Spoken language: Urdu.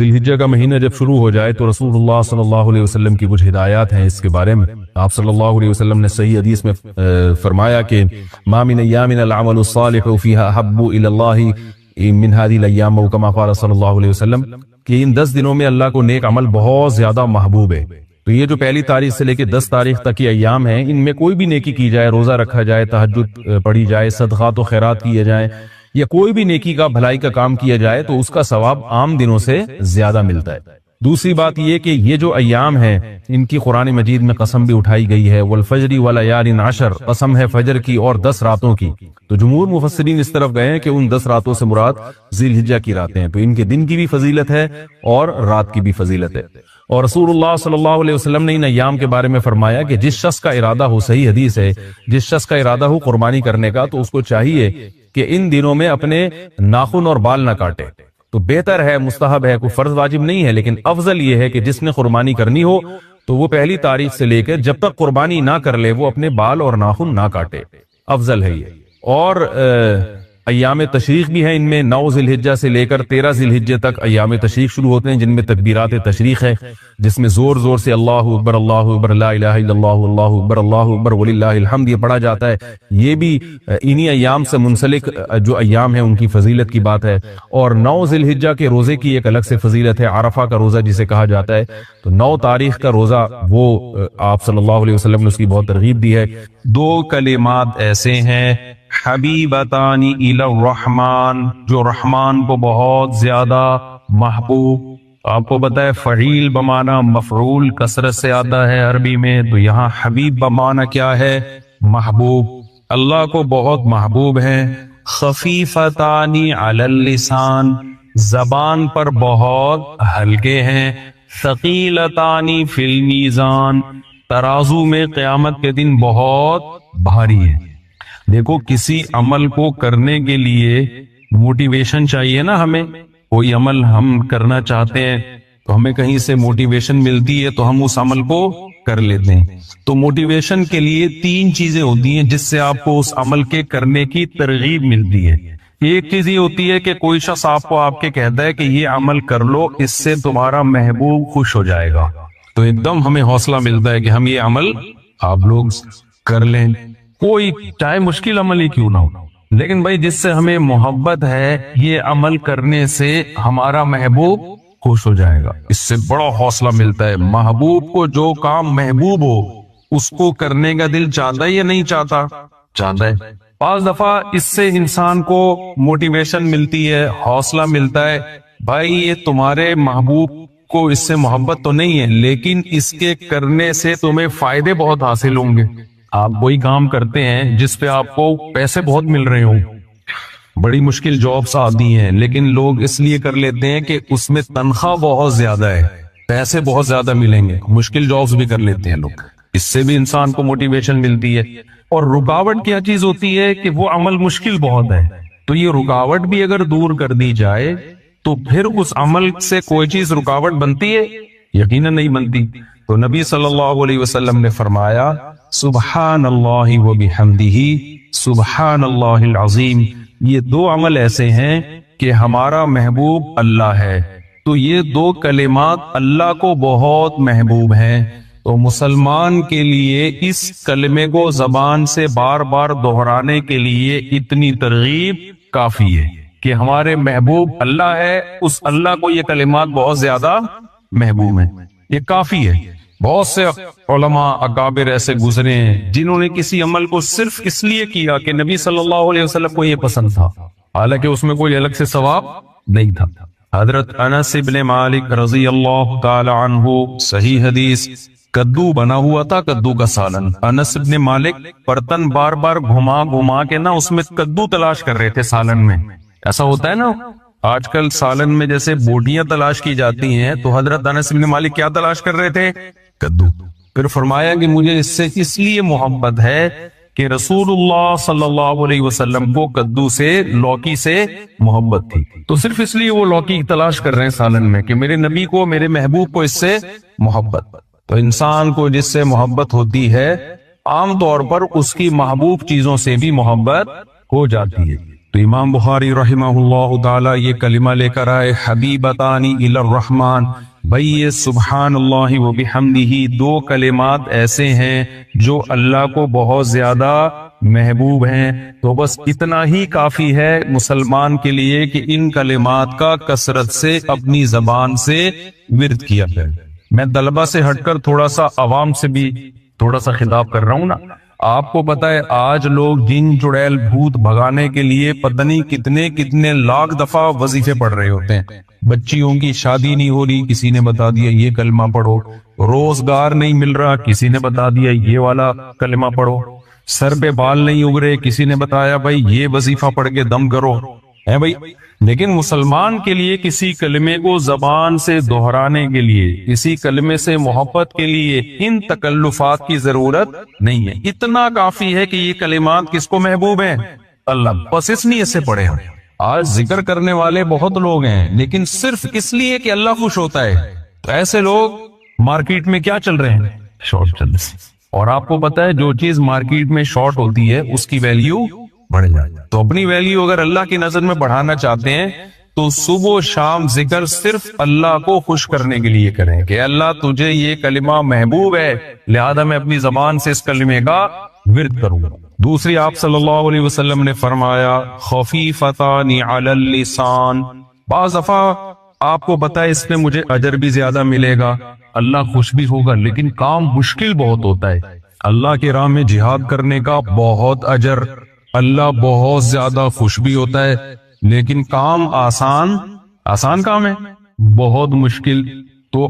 ذی الحجہ کا مہینہ جب شروع ہو جائے تو رسول اللہ صلی اللہ علیہ وسلم کی کچھ ہدایات ہیں اس کے بارے میں. آپ صلی اللہ علیہ وسلم نے صحیح حدیث میں فرمایا کہ ما من ایام العمل الصالح فیہا احب الی اللہ من هذه الايام او كما قال صلی اللہ علیہ وسلم کہ ان 10 دنوں میں اللہ کو نیک عمل بہت زیادہ محبوب ہے. تو یہ جو پہلی تاریخ سے لے کے 10 تاریخ تک یہ ایام ہیں، ان میں کوئی بھی نیکی کی جائے، روزہ رکھا جائے، تہجد پڑھی جائے، صدقات و خیرات کیے جائیں، یا کوئی بھی نیکی کا بھلائی کا کام کیا جائے تو اس کا ثواب عام دنوں سے زیادہ ملتا ہے. دوسری بات یہ کہ یہ جو ایام ہیں ان کی قرآن مجید میں قسم بھی اٹھائی گئی ہے، والفجر ولیال عشر، قسم ہے فجر کی اور 10 راتوں کی. تو جمہور مفسرین اس طرف گئے ہیں کہ ان 10 راتوں سے مراد ذی الحجہ کی راتیں ہیں، تو ان کے دن کی بھی فضیلت ہے اور رات کی بھی فضیلت ہے. اور رسول اللہ صلی اللہ علیہ وسلم نے ان ایام کے بارے میں فرمایا کہ جس شخص کا ارادہ ہو، صحیح حدیث ہے، جس شخص کا ارادہ ہو قربانی کرنے کا تو اس کو چاہیے کہ ان دنوں میں اپنے ناخن اور بال نہ کاٹے. تو بہتر ہے، مستحب ہے، کوئی فرض واجب نہیں ہے، لیکن افضل یہ ہے کہ جس نے قربانی کرنی ہو تو وہ پہلی تاریخ سے لے کر جب تک قربانی نہ کر لے وہ اپنے بال اور ناخن نہ کاٹے، افضل ہے یہ. اور ایام تشریق بھی ہیں، ان میں 9 ذی الحجہ سے لے کر 13 ذی الحجہ تک ایام تشریق شروع ہوتے ہیں، جن میں تکبیرات تشریق ہے، جس میں زور زور سے اللہ اکبر لا الہ الا اللہ اکبر وللہ الحمد یہ پڑھا جاتا ہے. یہ بھی انہی ایام سے منسلک جو ایام ہیں ان کی فضیلت کی بات ہے. اور 9 ذی الحجہ کے روزے کی ایک الگ سے فضیلت ہے، عرفہ کا روزہ جسے کہا جاتا ہے. تو 9 تاریخ کا روزہ وہ آپ صلی اللہ علیہ وسلم نے اس کی بہت ترغیب دی ہے. 2 کلمات ایسے ہیں حبیبتان الی الرحمن، جو رحمان کو بہت زیادہ محبوب. آپ کو پتہ ہے فعیل بمعنی مفعول کثرت سے آتا ہے عربی میں، تو یہاں حبیب بمعنی کیا ہے؟ محبوب. اللہ کو بہت محبوب ہیں. خفیفتان علی اللسان، زبان پر بہت ہلکے ہیں. ثقیلتان فی المیزان، ترازو میں قیامت کے دن بہت بھاری ہے. دیکھو کسی عمل کو کرنے کے لیے موٹیویشن چاہیے نا، ہمیں کوئی عمل ہم کرنا چاہتے ہیں تو ہمیں کہیں سے موٹیویشن ملتی ہے تو ہم اس عمل کو کر لیتے ہیں. تو موٹیویشن کے لیے 3 چیزیں ہوتی ہیں جس سے آپ کو اس عمل کے کرنے کی ترغیب ملتی ہے. ایک چیز یہ ہوتی ہے کہ کوئی شخص آپ کو آپ کے کہتا ہے کہ یہ عمل کر لو، اس سے تمہارا محبوب خوش ہو جائے گا، تو ایک دم ہمیں حوصلہ ملتا ہے کہ ہم یہ عمل آپ لوگ کر لیں، کوئی چاہے مشکل عمل ہی کیوں نہ ہو. لیکن بھائی جس سے ہمیں محبت ہے یہ عمل کرنے سے ہمارا محبوب خوش ہو جائے گا، اس سے بڑا حوصلہ ملتا ہے. محبوب کو جو کام محبوب ہو اس کو کرنے کا دل چاہتا ہے یا نہیں چاہتا؟ چاہتا ہے. 5 دفعہ اس سے انسان کو موٹیویشن ملتی ہے، حوصلہ ملتا ہے. بھائی یہ تمہارے محبوب کو اس سے محبت تو نہیں ہے، لیکن اس کے کرنے سے تمہیں فائدے بہت حاصل ہوں گے. آپ وہی کام کرتے ہیں جس پہ آپ کو پیسے بہت مل رہے ہوں، بڑی مشکل جابس آتی ہیں، لیکن لوگ اس لیے کر لیتے ہیں کہ اس میں تنخواہ بہت زیادہ ہے، پیسے بہت زیادہ ملیں گے، مشکل جابس بھی کر لیتے ہیں لوگ. اس سے بھی انسان کو موٹیویشن ملتی ہے. اور رکاوٹ کیا چیز ہوتی ہے کہ وہ عمل مشکل بہت ہے، تو یہ رکاوٹ بھی اگر دور کر دی جائے تو پھر اس عمل سے کوئی چیز رکاوٹ بنتی ہے؟ یقیناً نہیں بنتی. تو نبی صلی اللہ علیہ وسلم نے فرمایا سبحان اللہ و بحمدہ سبحان اللہ العظیم. یہ 2 عمل ایسے ہیں کہ ہمارا محبوب اللہ ہے. تو یہ 2 کلمات اللہ کو بہت محبوب ہیں. تو مسلمان کے لیے اس کلمے کو زبان سے بار بار دہرانے کے لیے اتنی ترغیب کافی ہے کہ ہمارے محبوب اللہ ہے، اس اللہ کو یہ کلمات بہت زیادہ محبوب ہیں. یہ کافی ہے. بہت سے علماء اکابر ایسے گزرے ہیں جنہوں نے کسی عمل کو صرف اس لیے کیا کہ نبی صلی اللہ علیہ وسلم کو یہ پسند تھا، حالانکہ اس میں کوئی الگ سے ثواب نہیں تھا. حضرت انس بن مالک رضی اللہ تعالی عنہ، صحیح حدیث، کدو بنا ہوا تھا، کدو کا سالن. انس بن مالک برتن بار بار گھما گھما کے نا اس میں کدو تلاش کر رہے تھے سالن میں. ایسا ہوتا ہے نا آج کل سالن میں جیسے بوٹیاں تلاش کی جاتی ہیں، تو حضرت انس بن مالک کیا تلاش کر رہے تھے؟ کدو. پھر فرمایا کہ مجھے اس سے اس لیے محبت ہے کہ رسول اللہ صلی اللہ علیہ وسلم کو کدو سے، لوکی سے محبت تھی، تو صرف اس لیے وہ لوکی تلاش کر رہے ہیں سالن میں کہ میرے نبی کو، میرے محبوب کو اس سے محبت. تو انسان کو جس سے محبت ہوتی ہے عام طور پر اس کی محبوب چیزوں سے بھی محبت ہو جاتی ہے. تو امام بخاری رحمہ تعالی یہ کلمہ لے کر آئے حبیبتانی الی الرحمن. بھئی یہ سبحان اللہ و بحمدہ دو کلمات ایسے ہیں جو اللہ کو بہت زیادہ محبوب ہیں. تو بس اتنا ہی کافی ہے مسلمان کے لیے کہ ان کلمات کا کثرت سے اپنی زبان سے ورد کیا کرے. میں طلبہ سے ہٹ کر تھوڑا سا عوام سے بھی تھوڑا سا خطاب کر رہا ہوں نا. آپ کو پتا ہے آج لوگ جن چڑیل بھوت بھگانے کے لیے پتہ نہیں کتنے لاکھ دفعہ وظیفے پڑھ رہے ہوتے ہیں. بچیوں کی شادی نہیں ہو رہی، کسی نے بتا دیا یہ کلمہ پڑھو. روزگار نہیں مل رہا، کسی نے بتا دیا یہ والا کلمہ پڑھو. سر پہ بال نہیں اگ رہے، کسی نے بتایا بھائی یہ وظیفہ پڑھ کے دم کرو. ہے بھائی، لیکن مسلمان کے لیے کسی کلمے کو زبان سے دہرانے کے لیے، کسی کلمے سے محبت کے لیے ان تکلفات کی ضرورت نہیں ہے. اتنا کافی ہے کہ یہ کلمات کس کو محبوب ہیں؟ اللہ. بس اس نیت سے پڑھے ہم. آج ذکر کرنے والے بہت لوگ ہیں لیکن صرف اس لیے کہ اللہ خوش ہوتا ہے. تو ایسے لوگ مارکیٹ میں کیا چل رہے ہیں؟ شارٹ چل رہے ہیں. اور آپ کو پتا ہے جو چیز مارکیٹ میں شارٹ ہوتی ہے اس کی ویلیو بڑھ جائے. تو اپنی ویلیو اگر اللہ کی نظر میں بڑھانا چاہتے ہیں تو صبح و شام ذکر صرف اللہ کو خوش کرنے کے لیے کریں کہ اللہ تجھے یہ کلمہ محبوب ہے لہذا میں اپنی زبان سے اس کلمے کا ورد کروں. دوسری آپ صلی اللہ علیہ وسلم نے فرمایا خفیفتان علی اللسان. بعض دفعہ آپ کو پتا ہے اس میں مجھے اجر بھی زیادہ ملے گا، اللہ خوش بھی ہوگا، لیکن کام مشکل بہت ہوتا ہے. اللہ کی راہ میں جہاد کرنے کا بہت اجر، اللہ بہت زیادہ خوش بھی ہوتا ہے، لیکن کام آسان کام ہے، بہت مشکل. تو